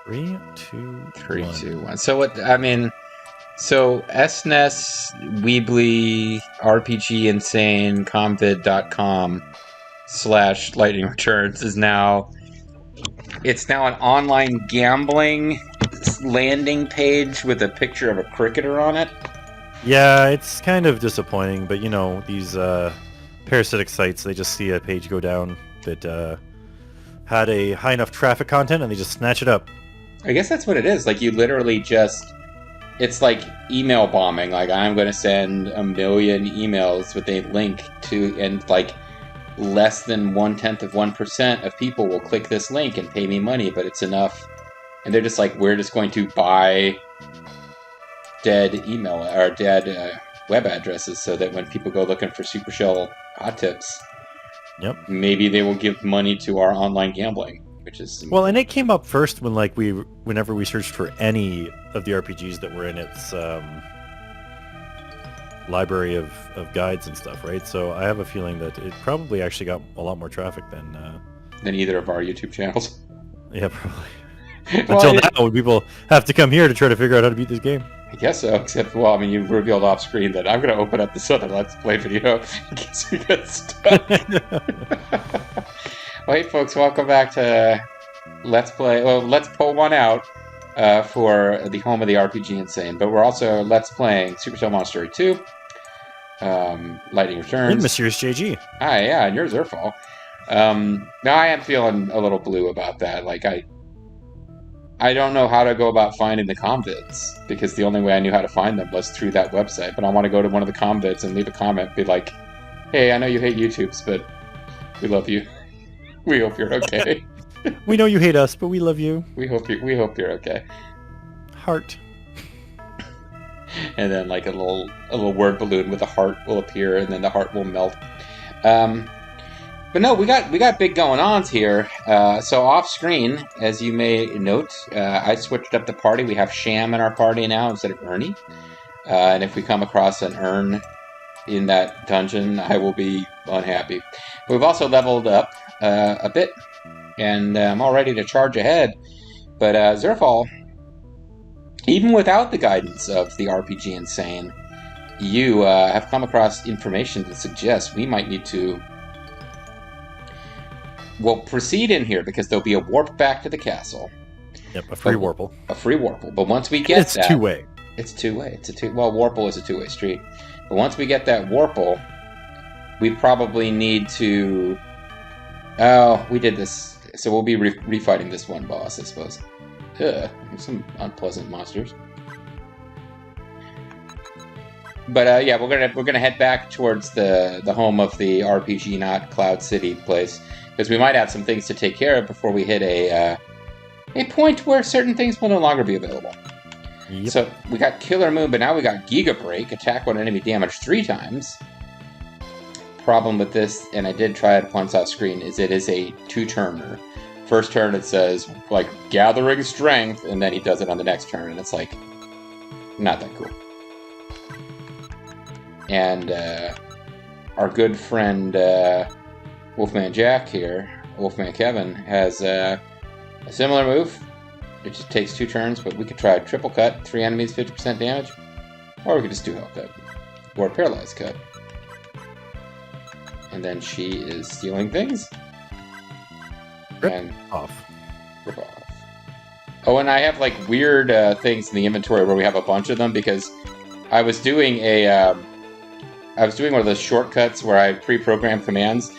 3, 2, 3, 1. 2, 1. So what? I mean, so SNES, Weebly, RPG Insane, Comvid.com/Lightning Returns is now. It's now an online gambling landing page with a picture of a cricketer on it. Yeah, it's kind of disappointing, but you know, these parasitic sites, they just see a page go down that had a high enough traffic content and they just snatch it up. I guess that's what it is. Like, you literally just... It's like email bombing. Like, I'm going to send 1 million emails with a link to... And, like, less than 0.1% of people will click this link and pay me money, but it's enough. And they're just like, we're just going to buy dead email or dead web addresses so that when people go looking for Supershell hot tips, Yep. maybe they will give money to our online gambling, which is... Well, and it came up first when whenever we searched for any of the RPGs that were in its library of guides and stuff, right? So I have a feeling that it probably actually got a lot more traffic than either of our YouTube channels. Yeah, probably. Well, Until now, people have to come here to try to figure out how to beat this game. I guess so, except, well, I mean, you revealed off screen that I'm going to open up this other Let's Play video in case we get stuck. Well, hey, folks, welcome back to Let's Play. Well, let's pull one out for the home of the RPG Insane, but we're also Let's Playing Supercell Monster Story 2, Lightning Returns. And Monsieur JG. Ah, yeah, and yours, Zerfall. Now, I am feeling a little blue about that. Like, I don't know how to go about finding the convids, because the only way I knew how to find them was through that website. But I want to go to one of the convids and leave a comment, be like, hey, I know you hate YouTubes, but we love you. We hope you're okay. We know you hate us, but we love you. We hope you're okay. Heart. And then like a little word balloon with a heart will appear, and then the heart will melt. But no, we got big going ons here. So off screen, as you may note, I switched up the party. We have Sham in our party now instead of Ernie. And if we come across an Ern in that dungeon, I will be unhappy. We've also leveled up a bit, and I'm all ready to charge ahead. But Zerfall, even without the guidance of the RPG Insane, you have come across information that suggests we might need to... We'll proceed in here because there'll be a warp back to the castle. Yep, a free Warple. A free Warple. But once we get that... It's two-way. It's two-way. Well, Warple is a two-way street. But once we get that Warple, we probably need to... Oh, we did this. So we'll be refighting this one boss, I suppose. There's some unpleasant monsters. But yeah, we're gonna head back towards the home of the RPG, not Cloud City place, because we might have some things to take care of before we hit a point where certain things will no longer be available. Yep. So we got Killer Moon, but now we got Giga Break, attack when enemy damage 3 times. Problem with this, and I did try it once off screen, is it is a 2-turner. First turn it says, like, gathering strength, and then he does it on the next turn, and it's like, not that cool. And our good friend Wolfman Jack here, Wolfman Kevin, has a similar move. It just takes 2 turns, but we could try a triple cut, 3 enemies, 50% damage. Or we could just do hell cut. Or a paralyzed cut. And then she is stealing things. Rip off. Oh, and I have like weird things in the inventory where we have a bunch of them because I was doing one of those shortcuts where I pre-programmed commands,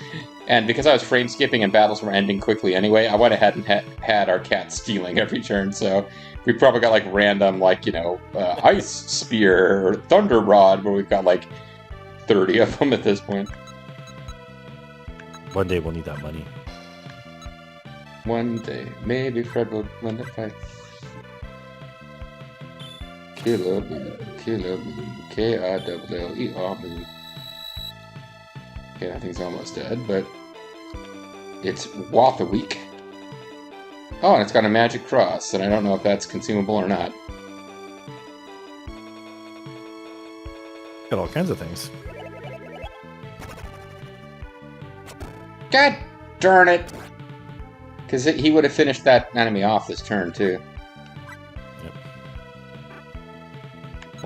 and because I was frame skipping and battles were ending quickly anyway, I went ahead and had our cat stealing every turn, so we probably got like random, like, you know, Ice Spear or Thunder Rod, where we've got like 30 of them at this point. One day we'll need that money. One day, maybe Fred will win the fight. Killer Moon, K-I-L-L-E-R Moon. Okay, that thing's almost dead, but it's Wathaweek. Oh, and it's got a magic cross, and I don't know if that's consumable or not. Got all kinds of things. God darn it! Because he would have finished that enemy off this turn, too.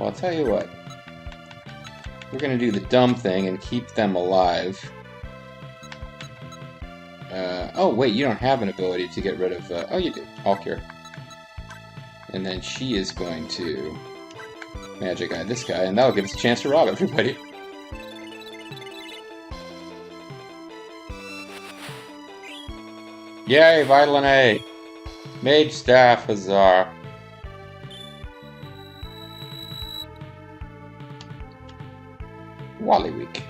Well, I'll tell you what. We're going to do the dumb thing and keep them alive. Oh, wait, you don't have an ability to get rid of... oh, you do. All cure. And then she is going to Magic Eye this guy, and that'll give us a chance to rob everybody. Yay, Violin A! Mage Staff, huzzah! Wallyweek.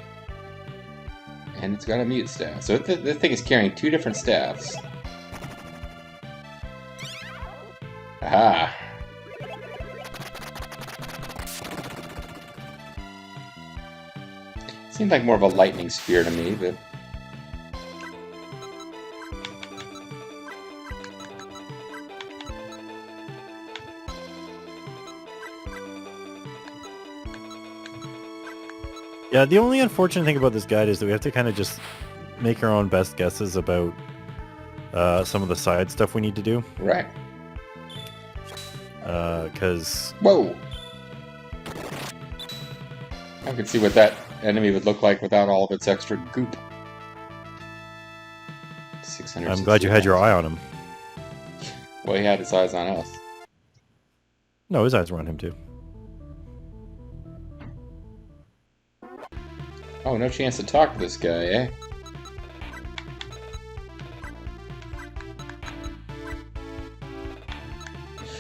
And it's got a mute staff. So the thing is carrying 2 different staffs. Aha! Seemed like more of a lightning spear to me, but... Yeah, the only unfortunate thing about this guide is that we have to kind of just make our own best guesses about some of the side stuff we need to do. Right. Because... Whoa! I can see what that enemy would look like without all of its extra goop. 600. I'm glad you had your eye on him. Well, he had his eyes on us. No, his eyes were on him too. Oh, no chance to talk to this guy, eh?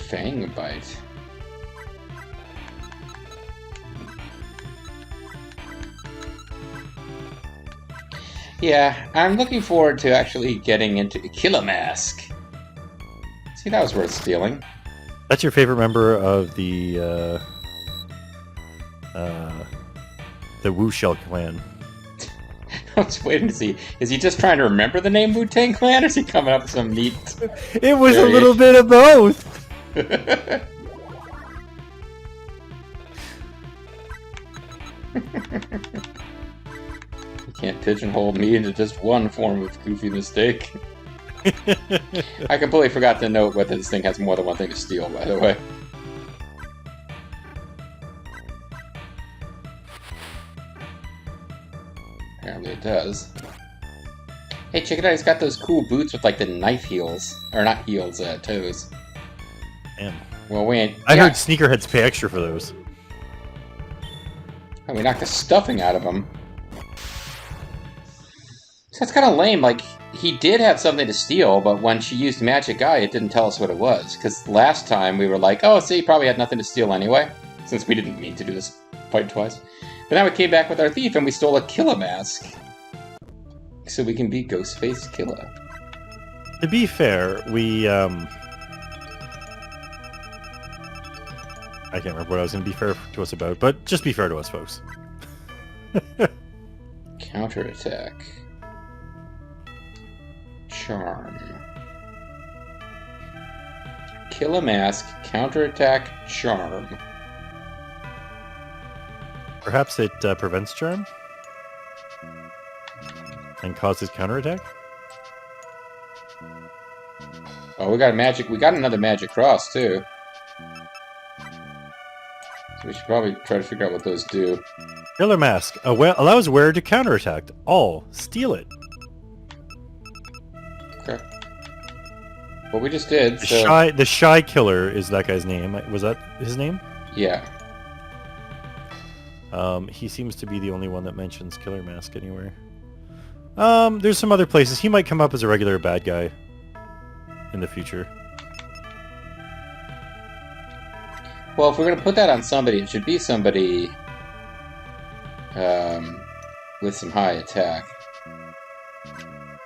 Fang bite. Yeah, I'm looking forward to actually getting into Killer Mask. See, that was worth stealing. That's your favorite member of the Wu Shell clan. I was waiting to see, is he just trying to remember the name Wu-Tang Clan, or is he coming up with some neat... It was a little bit of both! You can't pigeonhole me into just one form of goofy mistake. I completely forgot to note whether this thing has more than one thing to steal, by the way. Apparently it does. Hey, check it out, he's got those cool boots with like the knife heels. Or not heels, toes. Damn. Well, we ain't... I heard sneakerheads pay extra for those. Oh, we knocked the stuffing out of him. So that's kind of lame, like, he did have something to steal, but when she used Magic Eye, it didn't tell us what it was. Because last time we were like, oh, see, he probably had nothing to steal anyway, since we didn't mean to do this fight twice. But now we came back with our thief, and we stole a Killer Mask. So we can be Ghostface Killer. To be fair, we, I can't remember what I was going to be fair to us about, but just be fair to us, folks. Counterattack. Charm. Kill a mask, counterattack, charm. Perhaps it prevents charm? And causes counterattack? Oh, we got another magic cross, too. So we should probably try to figure out what those do. Killer Mask allows wearer to counterattack. All. Steal it. Okay. Well, we just did, so... The Shy Killer is that guy's name. Was that his name? Yeah. He seems to be the only one that mentions Killer Mask anywhere. There's some other places. He might come up as a regular bad guy in the future. Well, if we're going to put that on somebody, it should be somebody with some high attack.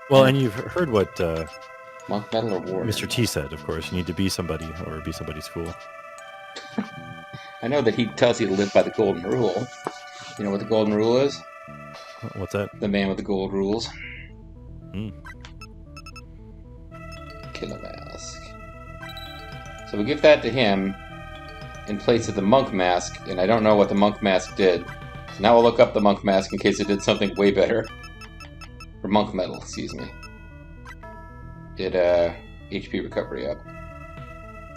Well, and you've heard what Monk Metal or Warrior? Mr. T said, of course. You need to be somebody or be somebody's fool. I know that he tells you to live by the golden rule. You know what the golden rule is? What's that? The man with the gold rules. Hmm. Killer Mask. So we give that to him in place of the Monk Mask, and I don't know what the Monk Mask did. So now we'll look up the Monk Mask in case it did something way better. Or Monk Metal, excuse me. Did HP recovery up.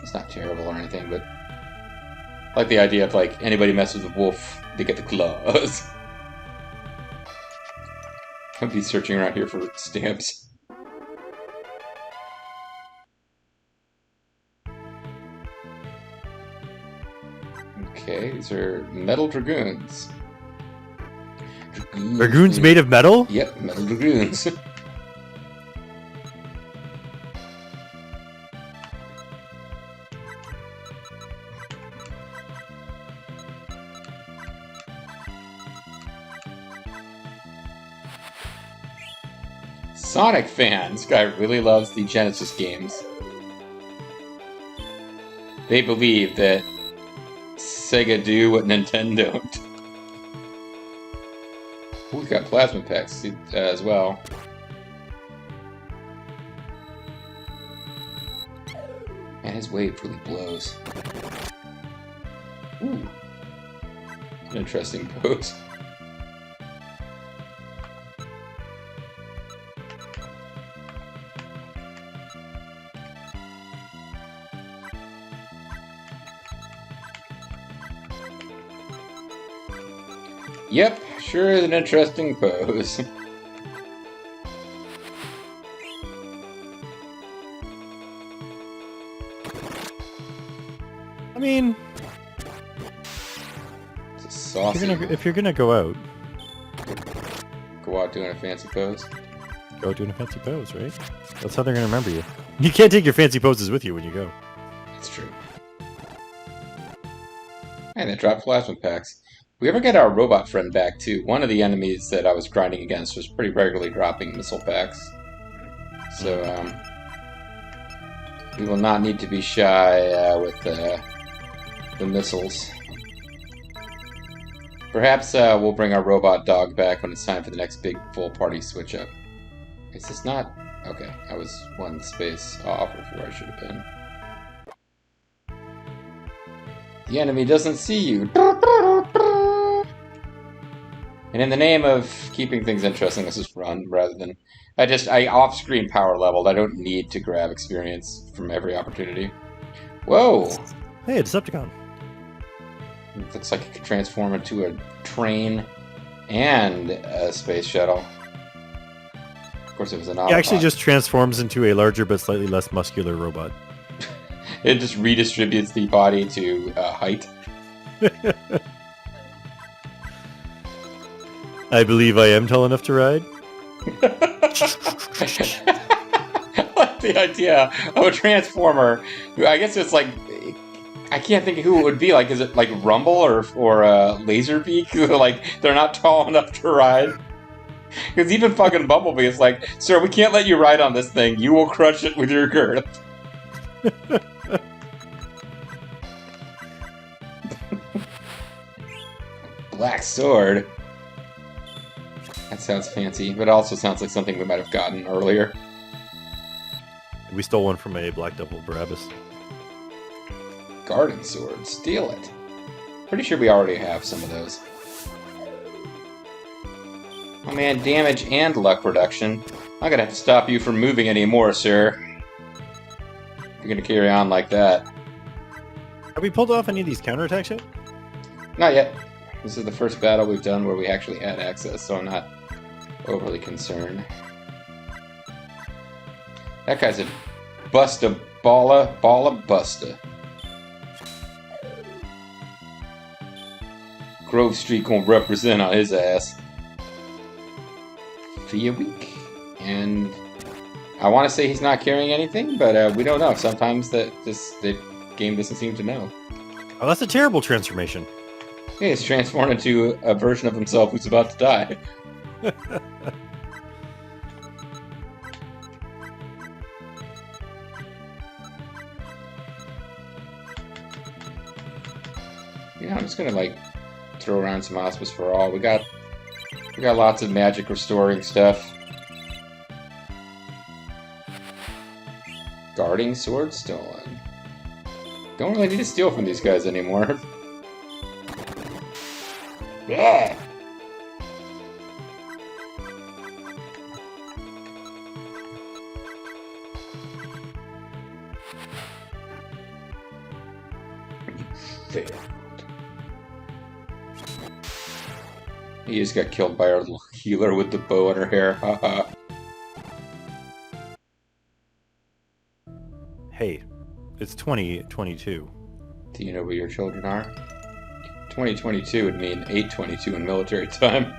It's not terrible or anything, but I like the idea of like anybody messes with Wolf, they get the claws. I'll be searching around here for stamps. Okay, these are metal dragoons. Dragoons made of metal? Yep, metal dragoons. Sonic fan. This guy really loves the Genesis games. They believe that Sega do what Nintendo don't. Ooh, we've got plasma packs as well. Man, his wave really blows. Ooh. An interesting pose. Yep, sure is an interesting pose. I mean, It's a saucy. if you're gonna go out doing a fancy pose. Go doing a fancy pose, right? That's how they're gonna remember you. You can't take your fancy poses with you when you go. That's true. And they dropped plasma packs. We ever get our robot friend back too? One of the enemies that I was grinding against was pretty regularly dropping missile packs. So, we will not need to be shy with the missiles. Perhaps we'll bring our robot dog back when it's time for the next big full party switch up. Is this not? Okay, I was one space off of where I should have been. The enemy doesn't see you. And in the name of keeping things interesting, let's just run rather than... I off-screen power leveled. I don't need to grab experience from every opportunity. Whoa! Hey, a Decepticon. It looks like it could transform into a train and a space shuttle. Of course, it was an Autobot. It actually just transforms into a larger but slightly less muscular robot. It just redistributes the body to height. I believe I am tall enough to ride. I like the idea of a transformer. I guess it's like, I can't think of who it would be. Like, is it like Rumble or Laserbeak? Like, they're not tall enough to ride. Because even fucking Bumblebee is like, sir, we can't let you ride on this thing. You will crush it with your girth. Black Sword. That sounds fancy, but it also sounds like something we might have gotten earlier. We stole one from a Black Devil Barabbas. Garden Sword. Steal it. Pretty sure we already have some of those. Oh man, damage and luck reduction. I'm gonna have to stop you from moving anymore, sir. You're gonna carry on like that. Have we pulled off any of these counterattacks yet? Not yet. This is the first battle we've done where we actually had access, so I'm not overly concerned. That guy's a busta balla busta. Grove Street gonna represent on his ass. Fia week. And I want to say he's not carrying anything, but we don't know. Sometimes the game doesn't seem to know. Oh, that's a terrible transformation. Yeah, he's transformed into a version of himself who's about to die. Yeah, I'm just gonna like throw around some Auspice for All. We got lots of magic restoring stuff. Guarding Sword stolen. Don't really need to steal from these guys anymore. Yeah. Failed. He just got killed by our little healer with the bow in her hair. Haha. Hey, it's 2022. Do you know where your children are? 2022 would mean 822 in military time.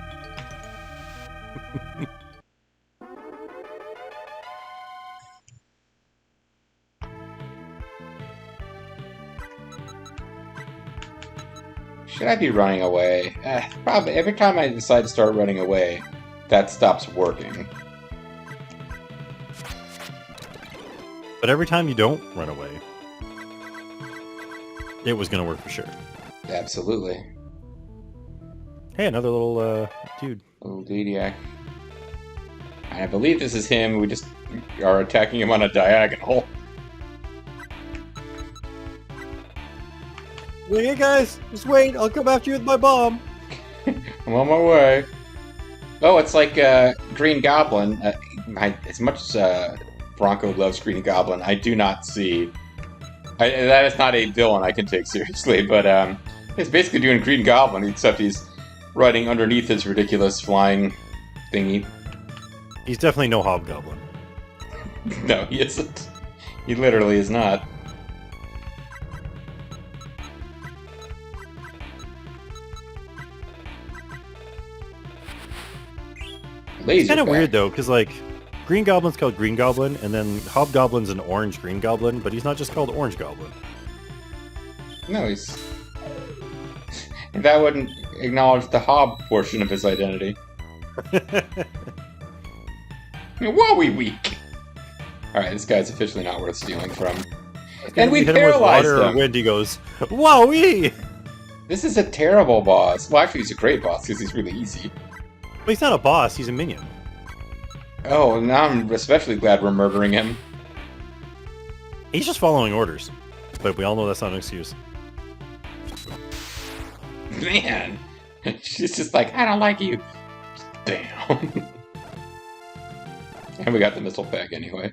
Should I be running away? Probably. Every time I decide to start running away, that stops working. But every time you don't run away, it was going to work for sure. Absolutely. Hey, another little dude. Little Dediac. I believe this is him. We just are attacking him on a diagonal. Hey guys, just wait. I'll come after you with my bomb. I'm on my way. Oh, it's like Green Goblin. As much as Bronco loves Green Goblin, I do not see... that is not a villain I can take seriously, but it's basically doing Green Goblin, except he's riding underneath his ridiculous flying thingy. He's definitely no hobgoblin. No, he isn't. He literally is not. It's kind of weird though, because like Green Goblin's called Green Goblin, and then Hobgoblin's an orange Green Goblin, but he's not just called Orange Goblin. No, he's... That wouldn't acknowledge the Hob portion of his identity. Whoa, we weak! Alright, this guy's officially not worth stealing from. And we paralyzed him! Wind, he goes, whoa-wee! This is a terrible boss. Well, actually, he's a great boss, because he's really easy. But he's not a boss, he's a minion. Oh, now I'm especially glad we're murdering him. He's just following orders. But we all know that's not an excuse. Man! She's just like, I don't like you. Damn. And we got the missile pack anyway.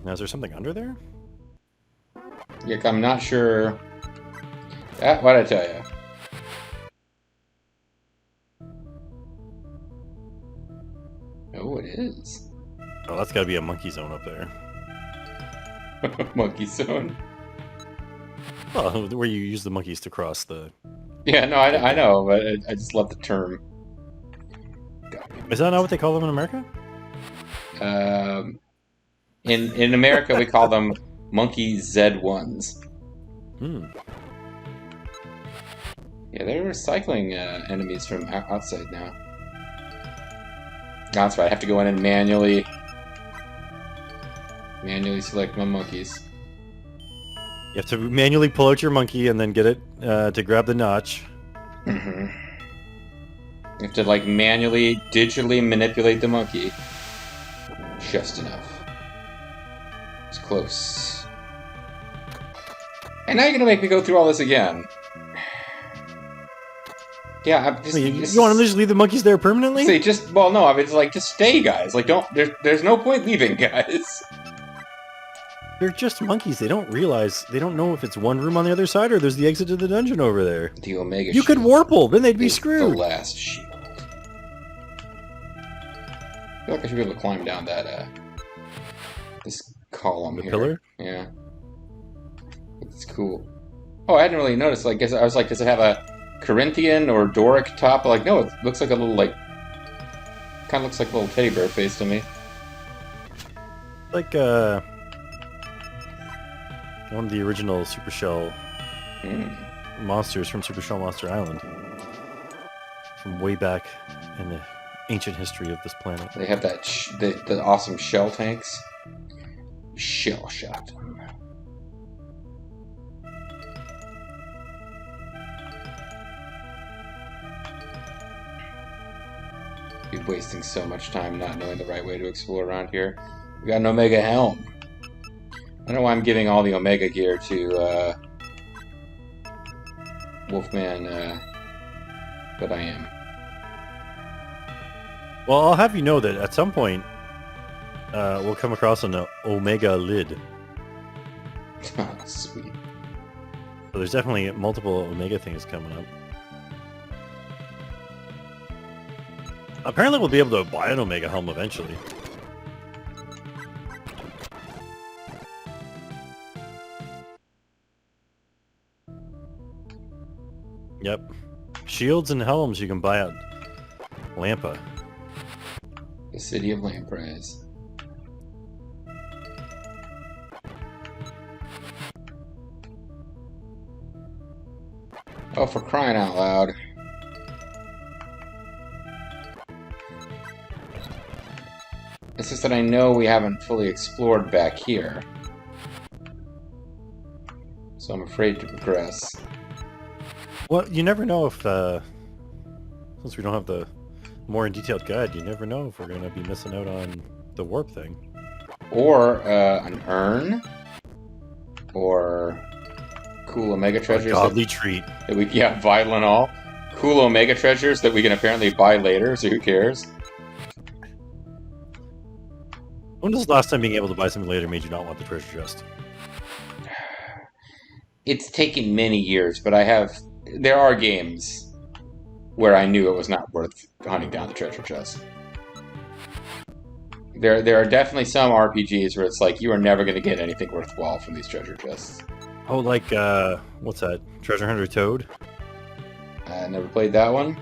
Now, is there something under there? Yeah, I'm not sure. What'd I tell you? Oh, it is. Oh, that's gotta be a monkey zone up there. Monkey zone? Well, where you use the monkeys to cross the... Yeah, no, I know, but I just love the term. Is that not what they call them in America? In America, we call them monkey Z1s. Hmm. Yeah, they're recycling enemies from outside now. That's right, I have to go in and manually select my monkeys. You have to manually pull out your monkey and then get it to grab the notch. Mm-hmm. You have to, like, manually, digitally manipulate the monkey. Just enough. It's close. And now you're gonna make me go through all this again. Yeah, I'm just... You want them to just leave the monkeys there permanently? Say, well, no, I mean, it's like, just stay, guys. Like, don't... There's no point leaving, guys. They're just monkeys. They don't realize... They don't know if it's one room on the other side or there's the exit to the dungeon over there. The Omega You could warple, then they'd be screwed. The last shield. I feel like I should be able to climb down that, this column here. Pillar? Yeah. It's cool. Oh, I hadn't really noticed. Like, I was like, does it have a Corinthian or Doric top? Like, no, it looks like a little, like... Kind of looks like a little teddy bear face to me. Like, one of the original Super Shell monsters from Super Shell Monster Island. From way back in the ancient history of this planet. They have that, the awesome shell tanks. Shell shot. Be wasting so much time not knowing the right way to explore around here. We got an Omega helm. I don't know why I'm giving all the Omega gear to Wolfman, but I am. Well, I'll have you know that at some point, we'll come across an Omega lid. Oh, sweet. So there's definitely multiple Omega things coming up. Apparently we'll be able to buy an Omega helm eventually. Yep. Shields and helms you can buy at Lampa. The city of Lamprey. Oh, for crying out loud. It's just that I know we haven't fully explored back here. So I'm afraid to progress. Well, you never know if, since we don't have the more in detailed guide, you never know if we're going to be missing out on the warp thing. Or an urn. Or cool Omega treasures. A godly treat. That we, yeah, vital and all. Cool Omega treasures that we can apparently buy later, so who cares? When was the last time being able to buy something later made you not want the treasure chest? It's taken many years, but there are games where I knew it was not worth hunting down the treasure chest. There are definitely some RPGs where it's like you are never going to get anything worthwhile from these treasure chests. Oh, like, what's that? Treasure Hunter Toad? I never played that one.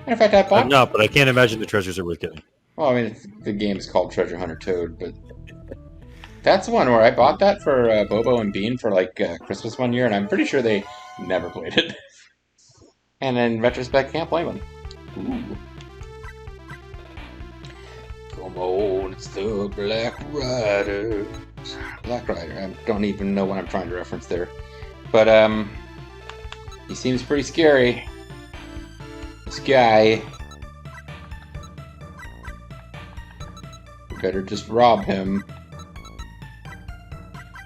And in fact, I bought... No, but I can't imagine the treasures are worth getting. Well, I mean, the game's called Treasure Hunter Toad, but... That's one where I bought that for Bobo and Bean for, like, Christmas one year, and I'm pretty sure they never played it. And in retrospect, can't blame them. Ooh. Come on, it's the Black Rider. Black Rider. I don't even know what I'm trying to reference there. But, he seems pretty scary. This guy. We better just rob him.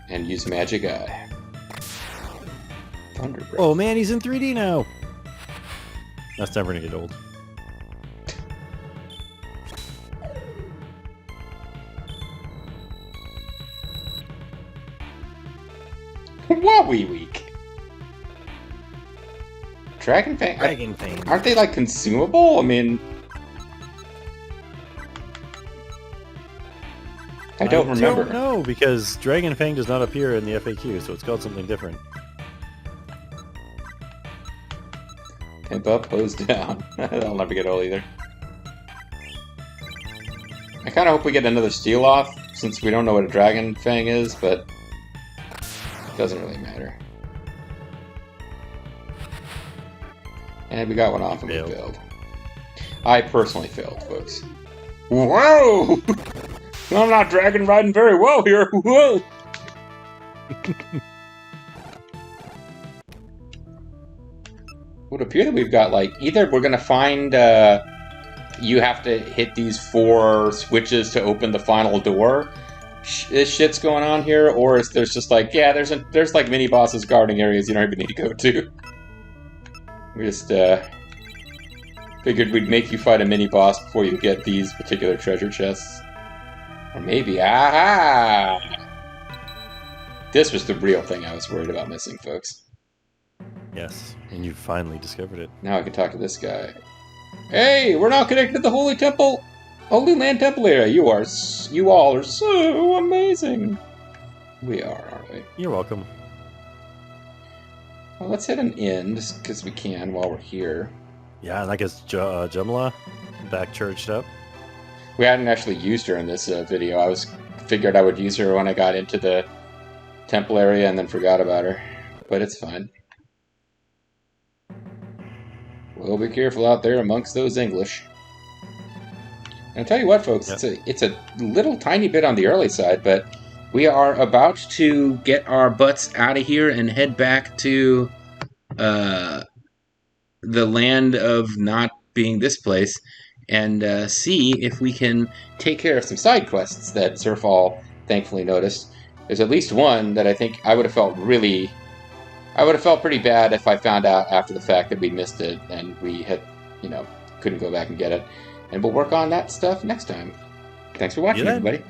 And use Magic Eye. Thunder Breath. Oh man, he's in 3D now! That's never gonna get old. Wowie week. Dragon Fang? Dragon Fang. Aren't they like consumable? I mean, I don't remember. No, because Dragon Fang does not appear in the FAQ, so it's called something different. Pimp up, hose down. That'll never get old either. I kind of hope we get another steal off, since we don't know what a Dragon Fang is, but it doesn't really matter. And we got one off and we failed. I personally failed, folks. Whoa! I'm not dragon riding very well here. Whoa! Would appear that we've got, like, either we're gonna find you have to hit these 4 switches to open the final door. This shit's going on here, or is there's just like, yeah, there's like mini bosses guarding areas you don't even need to go to. We just figured we'd make you fight a mini boss before you get these particular treasure chests. Or maybe, aha! This was the real thing I was worried about missing, folks. Yes, and you finally discovered it. Now I can talk to this guy. Hey, we're now connected to the Holy Temple, Holy Land Temple area. You all are so amazing. We are, aren't we? You're welcome. Well, let's hit an inn, just because we can while we're here. Yeah, and I guess Jumla back charged up. We hadn't actually used her in this video. I figured I would use her when I got into the temple area and then forgot about her. But it's fine. Well, be careful out there amongst those English. And I'll tell you what, folks, yep. It's a little tiny bit on the early side, but we are about to get our butts out of here and head back to the land of not being this place and see if we can take care of some side quests that Surfall thankfully noticed. There's at least one that I think I would have felt pretty bad if I found out after the fact that we missed it and we had, couldn't go back and get it. And we'll work on that stuff next time. Thanks for watching, everybody.